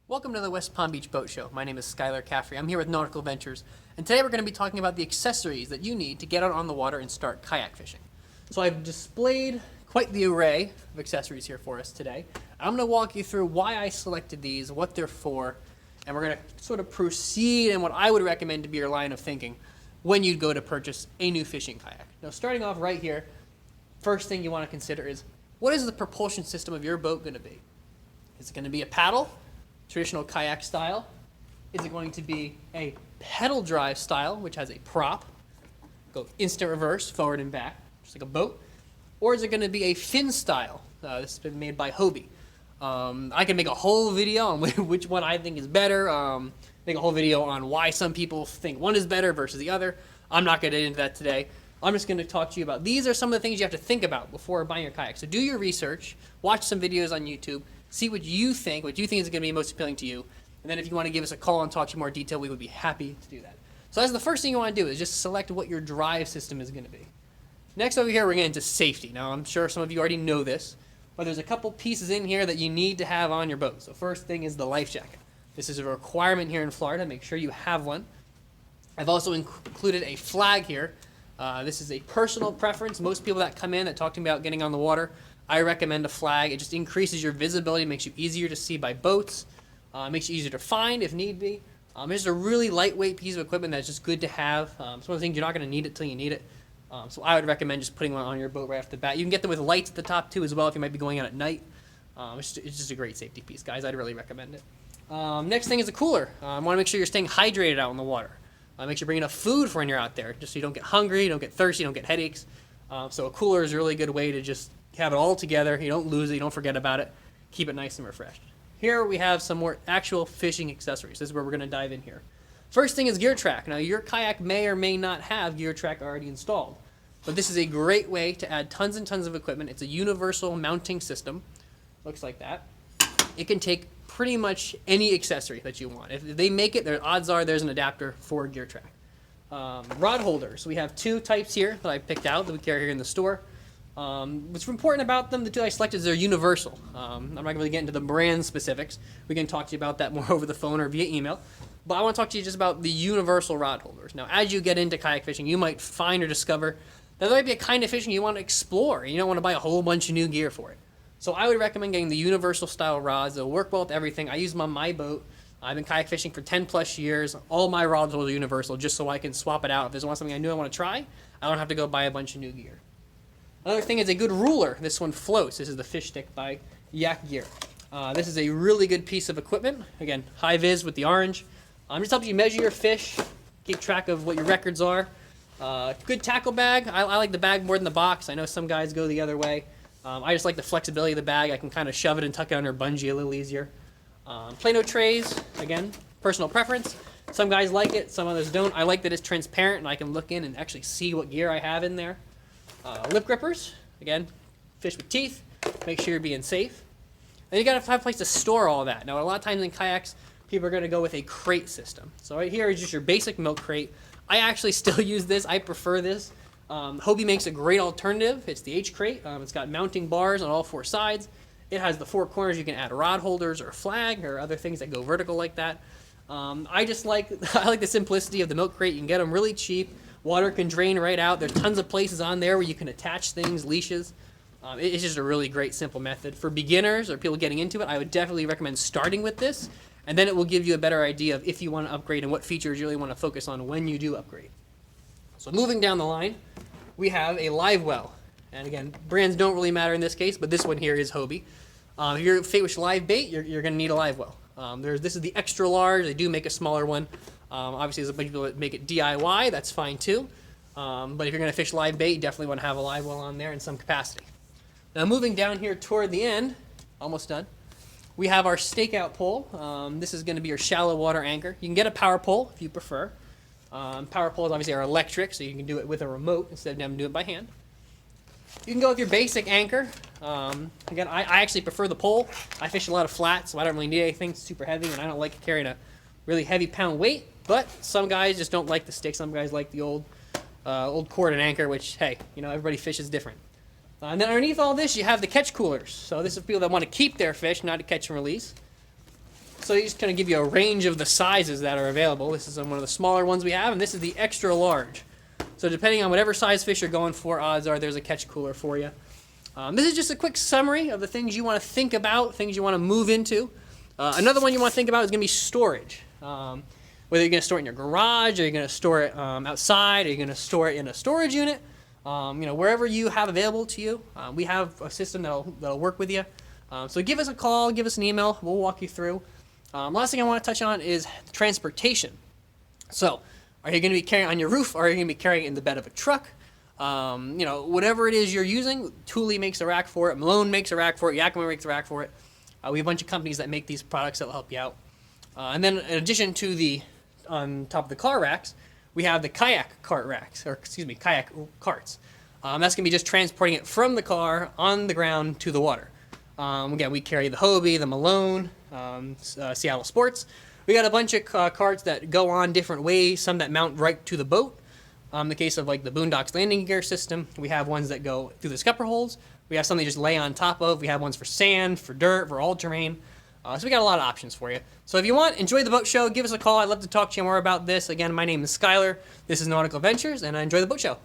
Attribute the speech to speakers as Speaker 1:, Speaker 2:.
Speaker 1: Welcome to the West Palm Beach Boat Show. My name is Schuyler. I'm here with Nautical Ventures, and today we're going to be talking about the accessories that you need to get out on the water and start kayak fishing. So I've displayed quite the array of accessories here for us today. I'm going to walk you through why I selected these, what they're for, and we're going to sort of proceed in what I would recommend to be your line of thinking when you go to purchase a new fishing kayak. Now, starting off right here, first thing you want to consider is, what is the propulsion system of your boat going to be? Is it going to be a paddle? Traditional kayak style? Is it going to be a pedal drive style, which has a prop, go instant reverse, forward and back, just like a boat? Or is it going to be a fin style? This has been made by Hobie. I can make a whole video on which one I think is better, make a whole video on why some people think one is better versus the other. I'm not going to get into that today. I'm just going to talk to you about, these are some of the things you have to think about before buying your kayak. So do your research, watch some videos on YouTube, see what you think is going to be most appealing to you, and then if you want to give us a call and talk to you more detail, we would be happy to do that. So that's the first thing you want to do, is just select what your drive system is going to be. Next over here, we're getting into safety. Now, I'm sure some of you already know this, but there's a couple pieces in here that you need to have on your boat. So first thing is the life jacket. This is a requirement here in Florida. Make sure you have one. I've also included a flag here. This is a personal preference. Most people that come in that talk to me about getting on the water, I recommend a flag. It just increases your visibility, makes you easier to see by boats, makes you easier to find if need be. It's just a really lightweight piece of equipment that's just good to have. It's one of the things you're not going to need it till you need it. So I would recommend just putting one on your boat right off the bat. You can get them with lights at the top too as well if you might be going out at night. It's just a great safety piece, guys. I'd really recommend it. Next thing is a cooler. Want to make sure you're staying hydrated out in the water. Make sure you bring enough food for when you're out there, just so you don't get hungry, you don't get thirsty, you don't get headaches. So a cooler is a really good way to just have it all together. You don't lose it, you don't forget about it. Keep it nice and refreshed. Here we have some more actual fishing accessories. This is where we're going to dive in here. First thing is gear track. Now, your kayak may or may not have gear track already installed, but this is a great way to add tons and tons of equipment. It's a universal mounting system. Looks like that. It can take pretty much any accessory that you want. If they make it, the odds are there's an adapter for gear track. Rod holders. We have two types here that I picked out that we carry here in the store. What's important about them, the two I selected, is they're universal. I'm not going to really get into the brand specifics. We can talk to you about that more over the phone or via email. But I want to talk to you just about the universal rod holders. Now, as you get into kayak fishing, you might find or discover that there might be a kind of fishing you want to explore, and you don't want to buy a whole bunch of new gear for it. So I would recommend getting the universal style rods. They'll work well with everything. I use them on my boat. I've been kayak fishing for 10 plus years. All my rods are universal, just so I can swap it out. If there's something I want to try, I don't have to go buy a bunch of new gear. Another thing is a good ruler. This one floats. This is the fish stick by Yak Gear. This is a really good piece of equipment. Again, high vis with the orange. Just helps you measure your fish, keep track of what your records are. Good tackle bag. I like the bag more than the box. I know some guys go the other way. I just like the flexibility of the bag. I can kind of shove it and tuck it under a bungee a little easier. Plano trays, again, personal preference. Some guys like it, some others don't. I like that it's transparent and I can look in and actually see what gear I have in there. Lip grippers, again, fish with teeth, make sure you're being safe. And you gotta have a place to store all that. Now, a lot of times in kayaks, people are gonna go with a crate system. So right here is just your basic milk crate. I actually still use this, I prefer this. Hobie makes a great alternative. It's the H crate. It's got mounting bars on all four sides. It has the four corners. You can add rod holders or a flag or other things that go vertical like that. I like the simplicity of the milk crate. You can get them really cheap. Water can drain right out. There's tons of places on there where you can attach things, leashes. It's just a really great, simple method. For beginners or people getting into it, I would definitely recommend starting with this, and then it will give you a better idea of if you want to upgrade and what features you really want to focus on when you do upgrade. So moving down the line, we have a live well. And again, brands don't really matter in this case, but this one here is Hobie. If you're fish live bait, you're going to need a live well. This is the extra large. They do make a smaller one. Obviously, there's a bunch of people that make it DIY. That's fine too. But if you're going to fish live bait, you definitely want to have a live well on there in some capacity. Now, moving down here toward the end, almost done, we have our stakeout pole. This is going to be your shallow water anchor. You can get a power pole if you prefer. Power poles obviously are electric, so you can do it with a remote instead of having to do it by hand. You can go with your basic anchor. Again, I actually prefer the pole. I fish a lot of flats, so I don't really need anything super heavy, and I don't like carrying a really heavy pound weight. But some guys just don't like the stick. Some guys like the old cord and anchor, which, hey, everybody fishes different. And then underneath all this, you have the catch coolers. So this is for people that want to keep their fish, not to catch and release. So you just kind of give you a range of the sizes that are available. This is one of the smaller ones we have, and this is the extra large. So depending on whatever size fish you're going for, odds are there's a catch cooler for you. This is just a quick summary of the things you want to think about, things you want to move into. Another one you want to think about is going to be storage. Whether you're going to store it in your garage, or you're going to store it outside, or you're going to store it in a storage unit. Wherever you have available to you. We have a system that'll work with you. So give us a call, give us an email, we'll walk you through. Last thing I want to touch on is transportation. So, are you going to be carrying it on your roof, or are you going to be carrying it in the bed of a truck? Whatever it is you're using, Thule makes a rack for it, Malone makes a rack for it, Yakima makes a rack for it. We have a bunch of companies that make these products that will help you out. And then in addition to the, on top of the car racks, we have the kayak cart racks, kayak carts. That's going to be just transporting it from the car on the ground to the water. Again, we carry the Hobie, the Malone, Seattle Sports. We got a bunch of carts that go on different ways, some that mount right to the boat. In the case of like the Boondocks landing gear system, we have ones that go through the scupper holes. We have some that you just lay on top of. We have ones for sand, for dirt, for all terrain. So we got a lot of options for you. So if you want, enjoy the boat show, give us a call. I'd love to talk to you more about this. Again, my name is Schuyler. This is Nautical Ventures, and I enjoy the boat show.